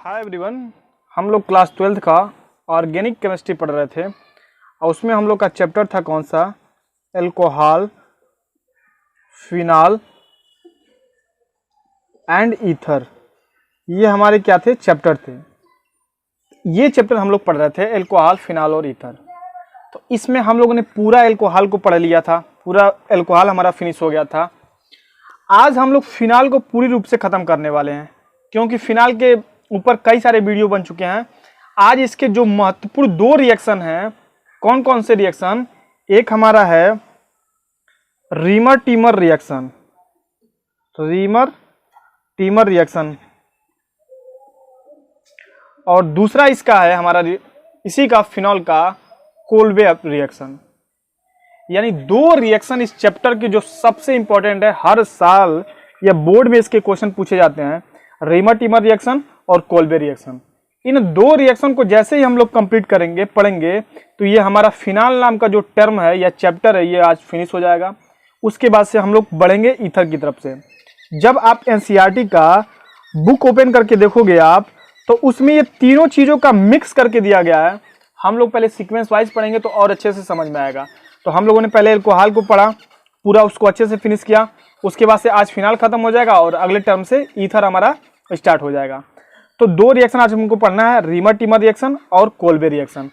Hi everyone, हम लोग class 12th का ऑर्गेनिक केमिस्ट्री पढ़ रहे थे और उसमें हम लोग का चैप्टर था कौन सा, एल्कोहल, फिनाल एंड ईथर। ये हमारे क्या थे, चैप्टर थे। ये चैप्टर हम लोग पढ़ रहे थे एल्कोहल, फिनाल और ईथर। तो इसमें हम लोगों ने पूरा एल्कोहल को पढ़ लिया था, पूरा एल्कोहल हमारा फिनिश हो गया था। आज हम लोग फिनाल को पूरी रूप से ख़त्म करने वाले हैं, क्योंकि फिनाल के ऊपर कई सारे वीडियो बन चुके हैं। आज इसके जो महत्वपूर्ण दो रिएक्शन हैं, कौन कौन से रिएक्शन, एक हमारा है reamer teamer reaction, reamer teamer reaction, और दूसरा इसका है हमारा इसी का फिनॉल का कोल्बे रिएक्शन। यानी दो रिएक्शन इस चैप्टर के जो सबसे इंपॉर्टेंट है, हर साल या बोर्ड में इसके क्वेश्चन पूछे जाते हैं, रीमर टीमर रिएक्शन और कोल्बे रिएक्शन। इन दो रिएक्शन को जैसे ही हम लोग कंप्लीट करेंगे, पढ़ेंगे, तो ये हमारा फिनाल नाम का जो टर्म है या चैप्टर है, ये आज फिनिश हो जाएगा। उसके बाद से हम लोग बढ़ेंगे ईथर की तरफ से। जब आप एनसीईआरटी का बुक ओपन करके देखोगे आप, तो उसमें ये तीनों चीज़ों का मिक्स करके दिया गया है। हम लोग पहले सीक्वेंस वाइज पढ़ेंगे तो और अच्छे से समझ में आएगा। तो हम लोगों ने पहले एल्कोहल को पढ़ा, पूरा उसको अच्छे से फिनिश किया। उसके बाद से आज फिनाल खत्म हो जाएगा और अगले टर्म से ईथर हमारा स्टार्ट हो जाएगा। तो दो रिएक्शन आज हमको पढ़ना है, रीमर टीमर रिएक्शन और कोल्बे रिएक्शन।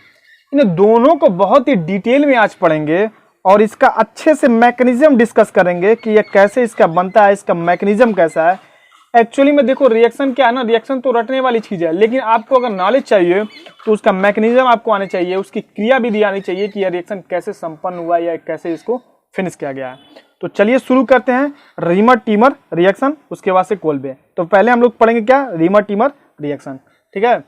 इन दोनों को बहुत ही डिटेल में आज पढ़ेंगे और इसका अच्छे से मैकेनिज्म डिस्कस करेंगे कि यह कैसे इसका बनता है, इसका मैकेनिज्म कैसा है। एक्चुअली में देखो, रिएक्शन क्या है ना, रिएक्शन तो रटने वाली चीज़ है, लेकिन आपको अगर नॉलेज चाहिए तो उसका मैकेनिज्म आपको आने चाहिए, उसकी क्रिया विधि आनी चाहिए कि यह रिएक्शन कैसे संपन्न हुआ या कैसे इसको फिनिश किया गया है। तो चलिए शुरू करते हैं रीमर टीमर रिएक्शन, उसके बाद से कोल्बे। तो पहले हम लोग पढ़ेंगे क्या, रीमर टीमर रिएक्शन। ठीक है,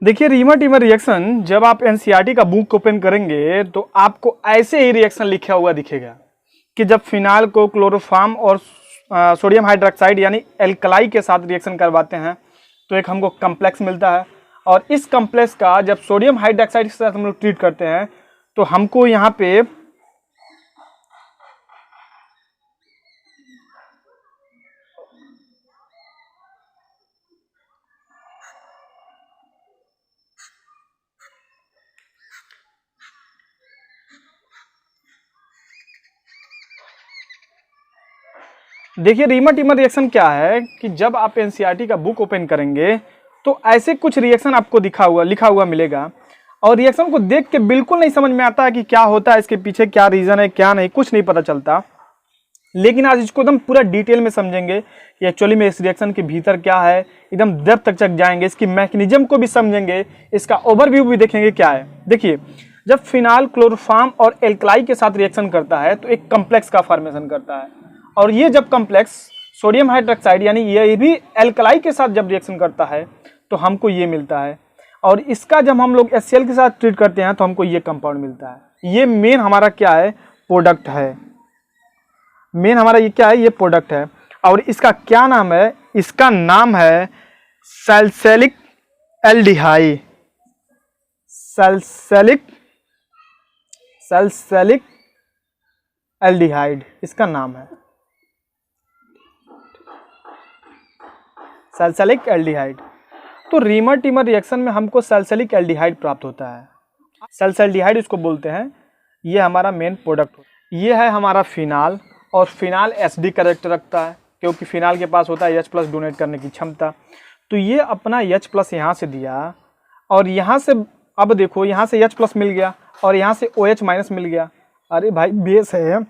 देखिए रीमर टीमर रिएक्शन, जब आप एनसीईआरटी का बुक ओपन करेंगे तो आपको ऐसे ही रिएक्शन लिखा हुआ दिखेगा कि जब फिनाल को क्लोरोफॉर्म और सोडियम हाइड्रोक्साइड यानी एल्कलाई के साथ रिएक्शन करवाते हैं तो एक हमको कम्प्लेक्स मिलता है, और इस कम्प्लेक्स का जब सोडियम हाइड्रोक्साइड के साथ हम लोग ट्रीट करते हैं तो हमको यहाँ पे देखिए रीमर टीमर रिएक्शन क्या है कि जब आप एनसीईआरटी का बुक ओपन करेंगे तो ऐसे कुछ रिएक्शन आपको लिखा हुआ मिलेगा, और रिएक्शन को देख के बिल्कुल नहीं समझ में आता है कि क्या होता है, इसके पीछे क्या रीजन है, क्या नहीं, कुछ नहीं पता चलता। लेकिन आज इसको एकदम पूरा डिटेल में समझेंगे कि एक्चुअली में इस रिएक्शन के भीतर क्या है, एकदम डेप्थ तक जाएंगे, इसकी मैकेनिज्म को भी समझेंगे, इसका ओवरव्यू भी देखेंगे क्या है। देखिए, जब फिनाल क्लोरोफॉर्म और एल्कलाई के साथ रिएक्शन करता है तो एक कम्प्लेक्स का फॉर्मेशन करता है, और ये जब कम्प्लेक्स सोडियम हाइड्रोक्साइड यानी ये भी एल्कलाई के साथ जब रिएक्शन करता है तो हमको ये मिलता है, और इसका जब हम लोग HCl के साथ ट्रीट करते हैं तो हमको ये कंपाउंड मिलता है। ये मेन हमारा क्या है, प्रोडक्ट है। मेन हमारा ये क्या है, ये प्रोडक्ट है, और इसका क्या नाम है, इसका नाम है सैलिसिलिक एल्डिहाइड, सैलिसिलिक एल्डिहाइड इसका नाम है, सैलिसिलिक एल्डिहाइड। तो रीमर टीमर रिएक्शन में हमको सैलिसिलिक एल्डिहाइड प्राप्त होता है, सैलिसिल्डिहाइड इसको बोलते हैं। ये हमारा मेन प्रोडक्ट होता है। ये है हमारा फिनाल, और फिनाल एसिडिक कैरेक्टर रखता है क्योंकि फिनाल के पास होता है H+ डोनेट करने की क्षमता। तो ये अपना H+ यहाँ से दिया, और यहाँ से अब देखो, यहाँ से H+ मिल गया और यहाँ से OH- मिल गया। अरे भाई बेस है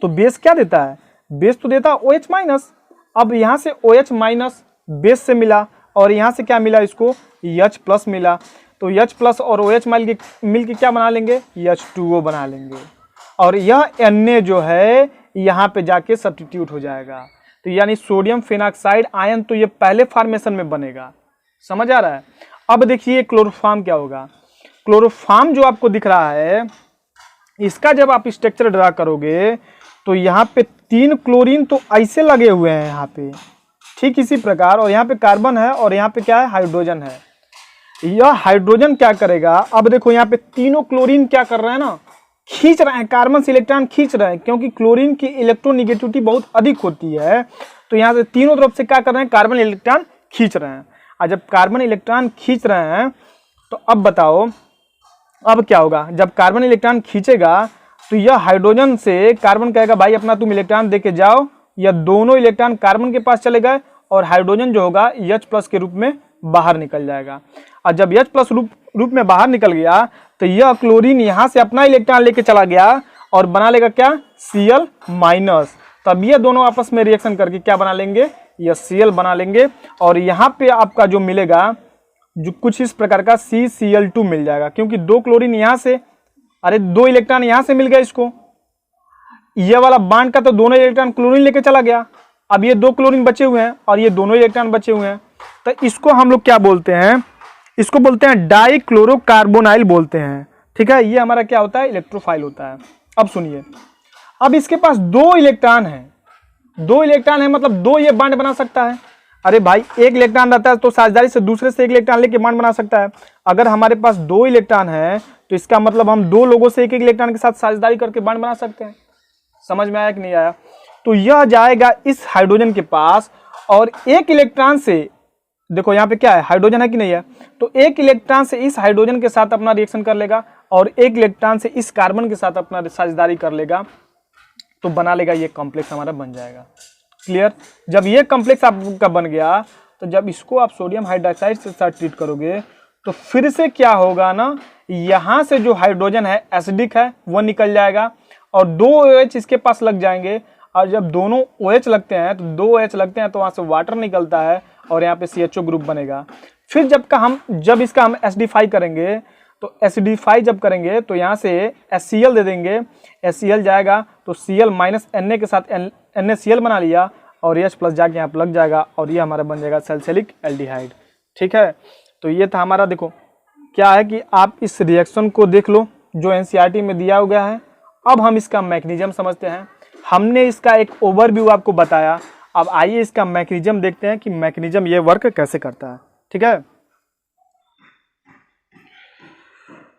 तो बेस क्या देता है, बेस तो देता है OH-। अब यहाँ से OH- बेस से मिला और यहाँ से क्या मिला, इसको H+ मिला, तो H+ और OH मिल के क्या बना लेंगे, H2O बना लेंगे, और यह Na जो है यहाँ पे जाके सब्स्टिट्यूट हो जाएगा। तो यानी सोडियम फेनॉक्साइड आयन तो ये पहले फॉर्मेशन में बनेगा, समझ आ रहा है। अब देखिए क्लोरोफॉर्म क्या होगा। क्लोरोफॉर्म जो आपको दिख रहा है, इसका जब आप स्ट्रक्चर ड्रा करोगे तो यहाँ पे 3 क्लोरीन तो ऐसे लगे हुए हैं यहाँ पे, ठीक इसी प्रकार, और यहाँ पे कार्बन है और यहाँ पे क्या है, हाइड्रोजन है। यह हाइड्रोजन क्या करेगा, अब देखो यहाँ पे तीनों क्लोरीन क्या कर रहे हैं ना, खींच रहे हैं, कार्बन से इलेक्ट्रॉन खींच रहे हैं, क्योंकि क्लोरीन की इलेक्ट्रोनेगेटिविटी बहुत अधिक होती है। तो यहाँ से तीनों तरफ से क्या कर रहे हैं, कार्बन इलेक्ट्रॉन खींच रहे हैं। और जब कार्बन इलेक्ट्रॉन खींच रहे हैं तो अब बताओ अब क्या होगा, जब कार्बन इलेक्ट्रॉन खींचेगा तो यह हाइड्रोजन से कार्बन कहेगा भाई अपना तुम इलेक्ट्रॉन दे के जाओ, या दोनों इलेक्ट्रॉन कार्बन के पास चले गए और हाइड्रोजन जो होगा H+ के रूप में बाहर निकल जाएगा। और जब H+ रूप में बाहर निकल गया तो यह क्लोरीन यहाँ से अपना इलेक्ट्रॉन लेके चला गया और बना लेगा क्या, Cl-। तब ये दोनों आपस में रिएक्शन करके क्या बना लेंगे, यह Cl बना लेंगे। और यहाँ पे आपका जो मिलेगा जो कुछ इस प्रकार का CCl2 मिल जाएगा, क्योंकि दो क्लोरीन यहाँ से, अरे दो इलेक्ट्रॉन यहाँ से मिल गया इसको, ये वाला बांड का तो दोनों इलेक्ट्रॉन क्लोरीन लेके चला गया। अब ये दो क्लोरीन बचे हुए हैं और ये दोनों इलेक्ट्रॉन बचे हुए हैं, तो इसको हम लोग क्या बोलते हैं, इसको बोलते हैं डाइक्लोरोकार्बोनाइल बोलते हैं। ठीक है, ये हमारा क्या होता है, इलेक्ट्रोफाइल होता है। अब सुनिए, अब इसके पास दो इलेक्ट्रॉन है, मतलब दो ये बांड बना सकता है। अरे भाई एक इलेक्ट्रॉन रहता है तो साझेदारी से दूसरे से एक इलेक्ट्रॉन लेके बांड बना सकता है। अगर हमारे पास दो इलेक्ट्रॉन है तो इसका मतलब हम दो लोगों से एक एक इलेक्ट्रॉन के साथ साझेदारी करके बांड बना सकते हैं। समझ में आया कि नहीं आया? तो यह जाएगा इस हाइड्रोजन के पास और एक इलेक्ट्रॉन से, देखो यहाँ पे क्या है, हाइड्रोजन है कि नहीं है, तो एक इलेक्ट्रॉन से इस हाइड्रोजन के साथ अपना रिएक्शन कर लेगा और एक इलेक्ट्रॉन से इस कार्बन के साथ अपना साझेदारी कर लेगा, तो बना लेगा, ये कॉम्प्लेक्स हमारा बन जाएगा। क्लियर? जब ये कॉम्प्लेक्स आपका बन गया तो जब इसको आप सोडियम हाइड्रोक्साइड से साथ ट्रीट करोगे तो फिर से क्या होगा ना, यहाँ से जो हाइड्रोजन है एसिडिक है वो निकल जाएगा और दो OH इसके पास लग जाएंगे। और जब दोनों OH लगते हैं तो दो OH लगते हैं तो वहाँ से वाटर निकलता है और यहाँ पे CHO ग्रुप बनेगा। फिर जब इसका हम एसिडिफाई करेंगे, तो एसिडिफाई जब करेंगे तो यहाँ से HCl दे देंगे, HCl जाएगा तो Cl माइनस Na के साथ NaCl बना लिया और H+ जाके यहाँ पर लग जाएगा और ये हमारा बन जाएगा सैलिसिलिक एल्डिहाइड। ठीक है, तो ये था हमारा, देखो क्या है कि आप इस रिएक्शन को देख लो जो NCERT में दिया गया है। अब हम इसका मैकेनिज्म समझते हैं। हमने इसका एक ओवरव्यू आपको बताया, अब आइए इसका मैकेनिज्म देखते हैं कि मैकेनिज्म ये वर्क कैसे करता है। ठीक है,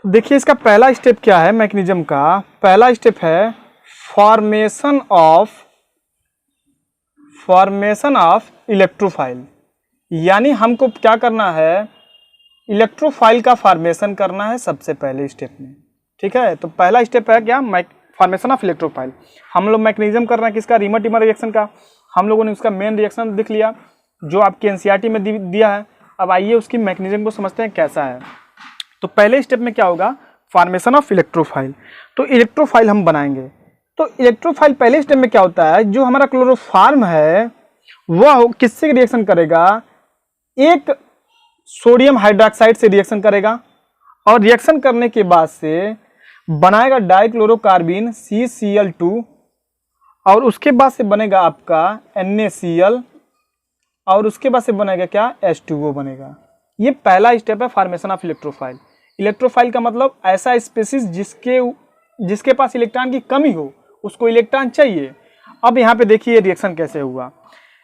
तो देखिए इसका पहला स्टेप क्या है, मैकेनिज्म का पहला स्टेप है फॉर्मेशन ऑफ इलेक्ट्रोफाइल। यानी हमको क्या करना है, इलेक्ट्रोफाइल का फॉर्मेशन करना है सबसे पहले स्टेप में। ठीक है, तो पहला स्टेप है क्या, फॉर्मेशन ऑफ इलेक्ट्रोफाइल। हम लोग मैकेनिज्म कर रहे हैं किसका, रीमर-टीमर रिएक्शन का। हम लोगों ने उसका मेन रिएक्शन देख लिया जो आपके NCERT में दिया है। अब आइए उसकी मैकेनिज्म को समझते हैं कैसा है। तो पहले स्टेप में क्या होगा, फॉर्मेशन ऑफ इलेक्ट्रोफाइल। तो इलेक्ट्रोफाइल हम बनाएंगे। तो इलेक्ट्रोफाइल पहले स्टेप में क्या होता है, जो हमारा क्लोरोफॉर्म है वह किससे रिएक्शन करेगा, एक सोडियम हाइड्रोक्साइड से रिएक्शन करेगा और रिएक्शन करने के बाद से बनाएगा डाइक्लोरोकार्बिन CCl2 और उसके बाद से बनेगा आपका NaCl और उसके बाद से बनेगा क्या, H2O बनेगा। ये पहला स्टेप है फॉर्मेशन ऑफ इलेक्ट्रोफाइल। इलेक्ट्रोफाइल का मतलब ऐसा स्पीशीज जिसके पास इलेक्ट्रॉन की कमी हो, उसको इलेक्ट्रॉन चाहिए। अब यहाँ पे देखिए रिएक्शन कैसे हुआ।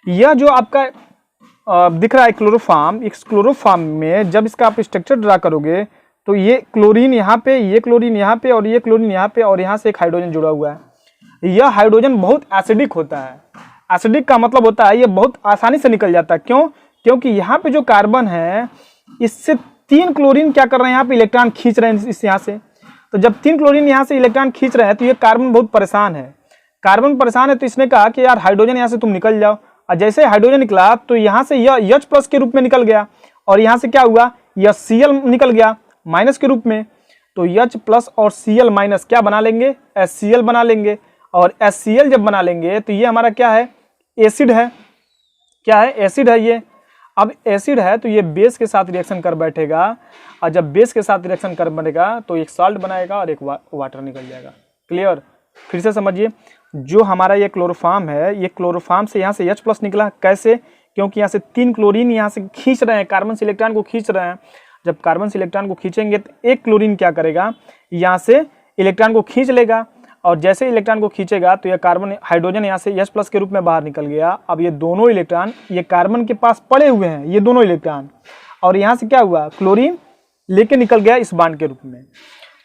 यह जो आपका दिख रहा है क्लोरोफॉर्म, इस क्लोरोफॉर्म में जब इसका आप स्ट्रक्चर ड्रा करोगे तो ये क्लोरीन यहाँ पे, ये क्लोरीन यहाँ पे और ये क्लोरीन यहाँ पे और यहाँ से एक हाइड्रोजन जुड़ा हुआ है। यह हाइड्रोजन बहुत एसिडिक होता है। एसिडिक का मतलब होता है ये बहुत आसानी से निकल जाता है। क्यों? क्योंकि यहाँ पे जो कार्बन है इससे तीन क्लोरीन क्या कर रहे हैं, यहाँ पे इलेक्ट्रॉन खींच रहे हैं इस यहाँ से। तो जब तीन क्लोरीन यहाँ से इलेक्ट्रॉन खींच रहे हैं तो ये कार्बन बहुत परेशान है। कार्बन परेशान है तो इसने कहा कि यार हाइड्रोजन यहाँ से तुम निकल जाओ। और जैसे हाइड्रोजन निकला तो यहाँ से यह H+ के रूप में निकल गया और यहाँ से क्या हुआ, यह Cl निकल गया माइनस के रूप में। तो H+ और Cl- क्या बना लेंगे, HCl बना लेंगे। और HCl जब बना लेंगे तो ये हमारा क्या है, एसिड है। क्या है, एसिड है ये। अब एसिड है तो ये बेस के साथ रिएक्शन कर बैठेगा और जब बेस के साथ रिएक्शन कर बनेगा तो एक सॉल्ट बनाएगा और एक वाटर निकल जाएगा। क्लियर? फिर से समझिए, जो हमारा ये क्लोरोफॉर्म है, ये क्लोरोफॉर्म से यहाँ से H+ निकला। कैसे? क्योंकि यहाँ से तीन क्लोरीन यहाँ से खींच रहे हैं, कार्बन से इलेक्ट्रॉन को खींच रहे हैं। जब कार्बन से इलेक्ट्रॉन को खींचेंगे तो एक क्लोरीन क्या करेगा, यहाँ से इलेक्ट्रॉन को खींच लेगा और जैसे इलेक्ट्रॉन को खींचेगा तो यह कार्बन हाइड्रोजन यहाँ से H+ के रूप में बाहर निकल गया। अब ये दोनों इलेक्ट्रॉन ये कार्बन के पास पड़े हुए हैं, ये दोनों इलेक्ट्रॉन, और यहाँ से क्या हुआ, क्लोरीन लेके निकल गया इस बांड के रूप में।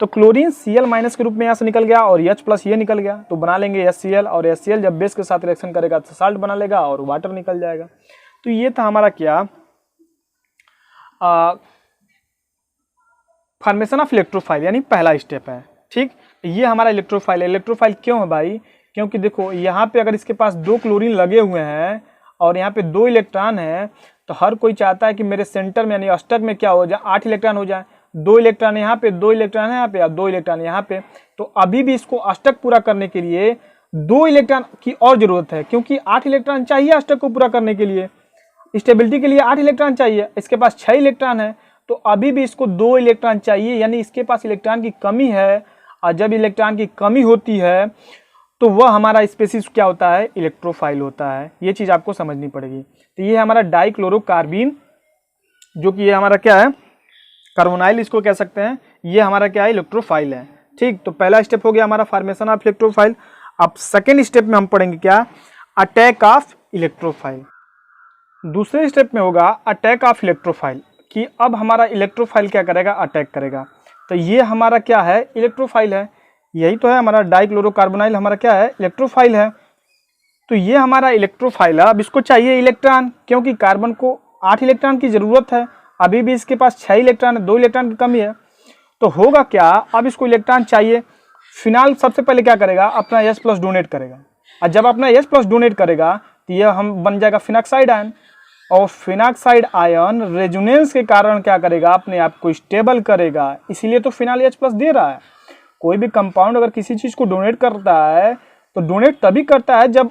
तो क्लोरीन Cl माइनस के रूप में यहाँ से निकल गया और H प्लस ये निकल गया, तो बना लेंगे HCl, और HCl जब बेस के साथ रिएक्शन करेगा तो साल्ट बना लेगा और वाटर निकल जाएगा। तो ये था हमारा क्या, फॉर्मेशन ऑफ इलेक्ट्रोफाइल, यानी पहला स्टेप है। ठीक, ये हमारा इलेक्ट्रोफाइल है। इलेक्ट्रोफाइल क्यों है भाई, क्योंकि देखो यहाँ पे अगर इसके पास 2 क्लोरीन लगे हुए हैं और यहाँ पे 2 इलेक्ट्रॉन है, तो हर कोई चाहता है कि मेरे सेंटर में यानी अष्टक में क्या हो जाए, 8 इलेक्ट्रॉन हो जाए। 2 इलेक्ट्रॉन यहाँ पे, 2 इलेक्ट्रॉन यहाँ पे, और 2 इलेक्ट्रॉन यहाँ पे। तो अभी भी इसको अष्टक पूरा करने के लिए 2 इलेक्ट्रॉन की और जरूरत है, क्योंकि 8 इलेक्ट्रॉन चाहिए अष्टक को पूरा करने के लिए। स्टेबिलिटी के लिए 8 इलेक्ट्रॉन चाहिए, इसके पास 6 इलेक्ट्रॉन है, तो अभी भी इसको 2 इलेक्ट्रॉन चाहिए, यानी इसके पास इलेक्ट्रॉन की कमी है। और जब इलेक्ट्रॉन की कमी होती है तो वह हमारा स्पेसीज क्या होता है, इलेक्ट्रोफाइल होता है। ये चीज आपको समझनी पड़ेगी। तो ये हमारा डाइक्लोरोकार्बीन, जो कि ये हमारा क्या है, कार्बोनाइल इसको कह सकते हैं, ये हमारा क्या है, इलेक्ट्रोफाइल है। ठीक, तो पहला स्टेप हो गया हमारा फॉर्मेशन ऑफ इलेक्ट्रोफाइल। अब सेकेंड स्टेप में हम पढ़ेंगे क्या, अटैक ऑफ इलेक्ट्रोफाइल। दूसरे स्टेप में होगा अटैक ऑफ इलेक्ट्रोफाइल, कि अब हमारा इलेक्ट्रोफाइल क्या करेगा, अटैक करेगा। तो ये हमारा क्या है, इलेक्ट्रोफाइल है। यही तो है हमारा डाइक्लोरोकार्बोनाइल, हमारा क्या है, इलेक्ट्रोफाइल है। तो ये हमारा इलेक्ट्रोफाइल है। अब इसको चाहिए इलेक्ट्रॉन, क्योंकि कार्बन को 8 इलेक्ट्रॉन की जरूरत है, अभी भी इसके पास 6 इलेक्ट्रॉन है, 2 इलेक्ट्रॉन की कमी है। तो होगा क्या, अब इसको इलेक्ट्रॉन चाहिए। फिनाल सबसे पहले क्या करेगा, अपना H प्लस डोनेट करेगा, और जब अपना H प्लस डोनेट करेगा तो यह हम बन जाएगा फिनाक्साइड आयन, और फिनाक्साइड आयन रेजोनेंस के कारण क्या करेगा, अपने आप को स्टेबल करेगा। इसीलिए तो फिनाल H प्लस दे रहा है। कोई भी कंपाउंड अगर किसी चीज को डोनेट करता है तो डोनेट तभी करता है जब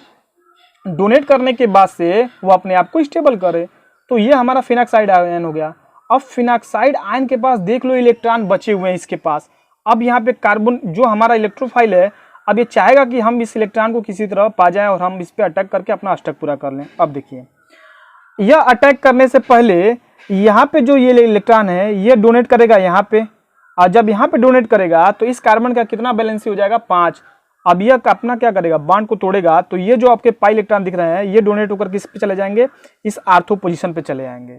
डोनेट करने के बाद से वो अपने आप को स्टेबल करे। तो ये हमारा फिनाक्साइड आयन हो गया। अब फिनाक्साइड आयन के पास देख लो इलेक्ट्रॉन बचे हुए हैं इसके पास। अब यहाँ पे कार्बन जो हमारा इलेक्ट्रोफाइल है, अब ये चाहेगा कि हम इस इलेक्ट्रॉन को किसी तरह पा जाएं और हम इस पे अटैक करके अपना अष्टक पूरा कर लें। अब देखिए, यह अटैक करने से पहले यहाँ पे जो ये इलेक्ट्रॉन है ये डोनेट करेगा यहाँ पे, और जब यहाँ पे डोनेट करेगा तो इस कार्बन का कितना बैलेंस हो जाएगा, 5। अब यह अपना क्या करेगा, बॉन्ड को तोड़ेगा, तो ये जो आपके पाई इलेक्ट्रॉन दिख रहे हैं ये डोनेट होकर किस पे चले जाएंगे, इस आर्थो पोजीशन पे चले जाएंगे।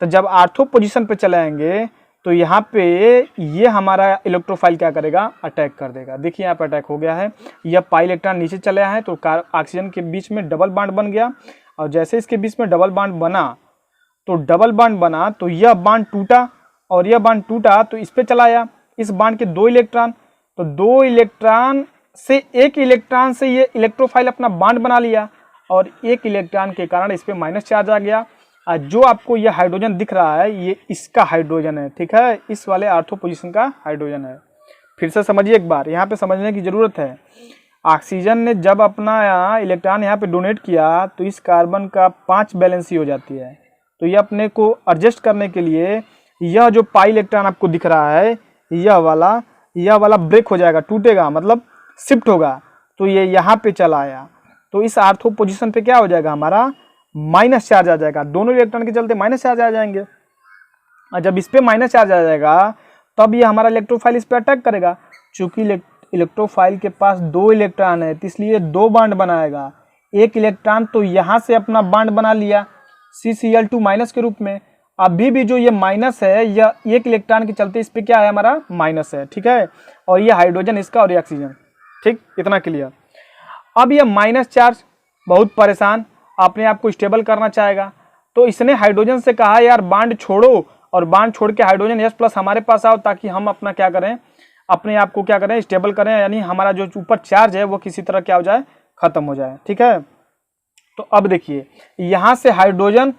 तो जब आर्थो पोजीशन पे चले आएंगे तो यहाँ पे ये हमारा इलेक्ट्रोफाइल क्या करेगा, अटैक कर देगा। देखिए यहाँ पे अटैक हो गया है, यह पाई इलेक्ट्रॉन नीचे चले आए हैं तो ऑक्सीजन के बीच में डबल बॉन्ड बन गया, और जैसे इसके बीच में डबल बॉन्ड बना तो यह बॉन्ड टूटा, और यह बॉन्ड टूटा तो इस पे चला आया इस बॉन्ड के 2 इलेक्ट्रॉन। तो 2 इलेक्ट्रॉन से 1 इलेक्ट्रॉन से ये इलेक्ट्रोफाइल अपना बॉन्ड बना लिया, और 1 इलेक्ट्रॉन के कारण इस पे माइनस चार्ज आ गया। जो आपको ये हाइड्रोजन दिख रहा है ये इसका हाइड्रोजन है, ठीक है, इस वाले आर्थो पोजीशन का हाइड्रोजन है। फिर से समझिए एक बार, यहाँ पे समझने की जरूरत है। ऑक्सीजन ने जब अपना इलेक्ट्रॉन यहाँ पे डोनेट किया तो इस कार्बन का 5 बैलेंस ही हो जाती है। तो ये अपने को एडजस्ट करने के लिए यह जो पाई इलेक्ट्रॉन आपको दिख रहा है यह वाला ब्रेक हो जाएगा, टूटेगा, मतलब शिफ्ट होगा, तो ये यहाँ पे चला आया। तो इस आर्थो पोजीशन पे क्या हो जाएगा, हमारा माइनस चार्ज आ जाएगा। दोनों इलेक्ट्रॉन के चलते माइनस चार्ज आ जाएंगे, और जब इस पे माइनस चार्ज आ जाएगा तब ये हमारा इलेक्ट्रोफाइल इस पे अटैक करेगा। चूंकि इलेक्ट्रोफाइल के पास 2 इलेक्ट्रॉन है तो इसलिए 2 बॉन्ड बनाएगा। 1 इलेक्ट्रॉन तो यहाँ से अपना बॉन्ड बना लिया CCl2 माइनस के रूप में। अभी भी जो ये माइनस है यह 1 इलेक्ट्रॉन के चलते इस पे क्या है, हमारा माइनस है, ठीक है, और ये हाइड्रोजन इसका और ये ऑक्सीजन, ठीक, इतना क्लियर। अब ये माइनस चार्ज बहुत परेशान, अपने आप को स्टेबल करना चाहेगा, तो इसने हाइड्रोजन से कहा यार बॉन्ड छोड़ो, और बॉन्ड छोड़ के हाइड्रोजन H प्लस हमारे पास आओ, ताकि हम अपना क्या करें, अपने आप को क्या करें, स्टेबल करें, यानी हमारा जो ऊपर चार्ज है वो किसी तरह क्या हो जाए, खत्म हो जाए, ठीक है। तो अब देखिए यहाँ से हाइड्रोजन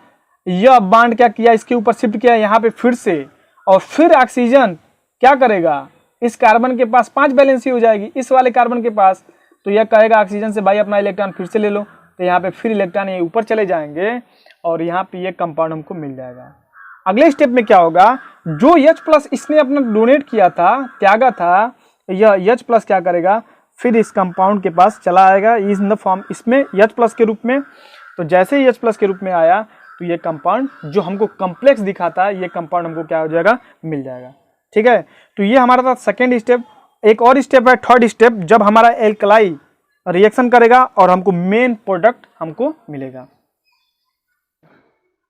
यह बॉन्ड क्या किया, इसके ऊपर शिफ्ट किया यहाँ पे फिर से, और फिर ऑक्सीजन क्या करेगा, इस कार्बन के पास 5 बैलेंस ही हो जाएगी इस वाले कार्बन के पास। तो यह कहेगा ऑक्सीजन से भाई अपना इलेक्ट्रॉन फिर से ले लो, तो यहाँ पे फिर इलेक्ट्रॉन ये ऊपर चले जाएंगे और यहाँ पे ये कंपाउंड हमको मिल जाएगा। अगले स्टेप में क्या होगा, जो H प्लस इसने अपना डोनेट किया था, त्यागा था, यह H प्लस क्या करेगा, फिर इस कंपाउंड के पास चला आएगा इस द फॉर्म, इसमें H प्लस के रूप में। तो जैसे ही H प्लस के रूप में आया तो ये कंपाउंड जो हमको कॉम्प्लेक्स दिखा था, ये कंपाउंड हमको क्या हो जाएगा, मिल जाएगा, ठीक है। तो ये हमारा था सेकेंड स्टेप। एक और स्टेप है थर्ड स्टेप, जब हमारा एल्कलाई रिएक्शन करेगा और हमको मेन प्रोडक्ट हमको मिलेगा।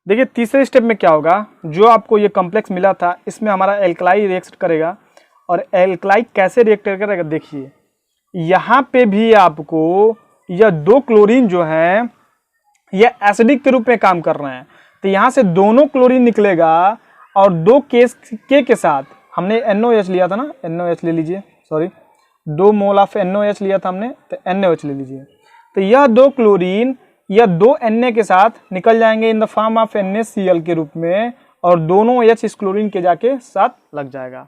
देखिए तीसरे स्टेप में क्या होगा, जो आपको ये कॉम्प्लेक्स मिला था इसमें हमारा एल्कलाई रिएक्ट करेगा और एल्कलाई कैसे रिएक्ट करेगा देखिए, यहाँ पे भी आपको यह 2 क्लोरीन जो है यह एसिडिक के रूप में काम कर रहे हैं। तो यहाँ से दोनों क्लोरीन निकलेगा और 2 केस के साथ हमने NOH लिया था ना, NOH ले लीजिए, सॉरी 2 मोल ऑफ NOH लिया था हमने, तो NOH ले लीजिए। तो यह 2 क्लोरीन यह 2 Na के साथ निकल जाएंगे in the form of NaCl के रूप में, और दोनों H इस क्लोरीन के जाके साथ लग जाएगा।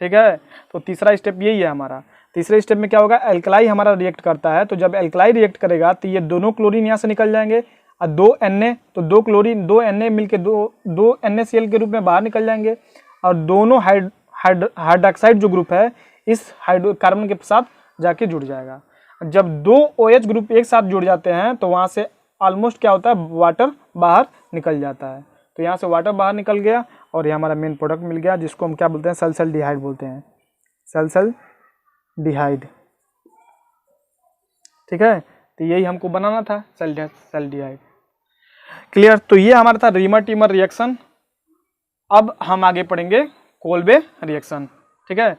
ठीक है, तो तीसरा स्टेप यही है हमारा। तीसरे स्टेप में क्या होगा, एल्कलाई हमारा रिएक्ट करता है, तो जब एल्कलाई रिएक्ट करेगा तो ये दोनों क्लोरीन यहाँ से निकल जाएंगे और 2 Na, तो 2 क्लोरीन 2 Na मिलके 2 NaCl के रूप में बाहर निकल जाएंगे, और दोनों हाइड्रोक्साइड जो ग्रुप है इस कार्बन के साथ जाके जुड़ जाएगा। जब 2 OH ग्रुप एक साथ जुड़ जाते हैं तो वहां से ऑलमोस्ट क्या होता है, वाटर बाहर निकल जाता है। तो यहाँ से वाटर बाहर निकल गया और ये हमारा मेन प्रोडक्ट मिल गया, जिसको हम क्या बोलते हैं, सल्फाल्डिहाइड बोलते हैं, सल्फाल्डिहाइड। ठीक है, तो यही हमको बनाना था, सल्फाल्डिहाइड। क्लियर। तो ये हमारा था रीमर टीमर रिएक्शन। अब हम आगे पढ़ेंगे कोल्बे रिएक्शन। ठीक है।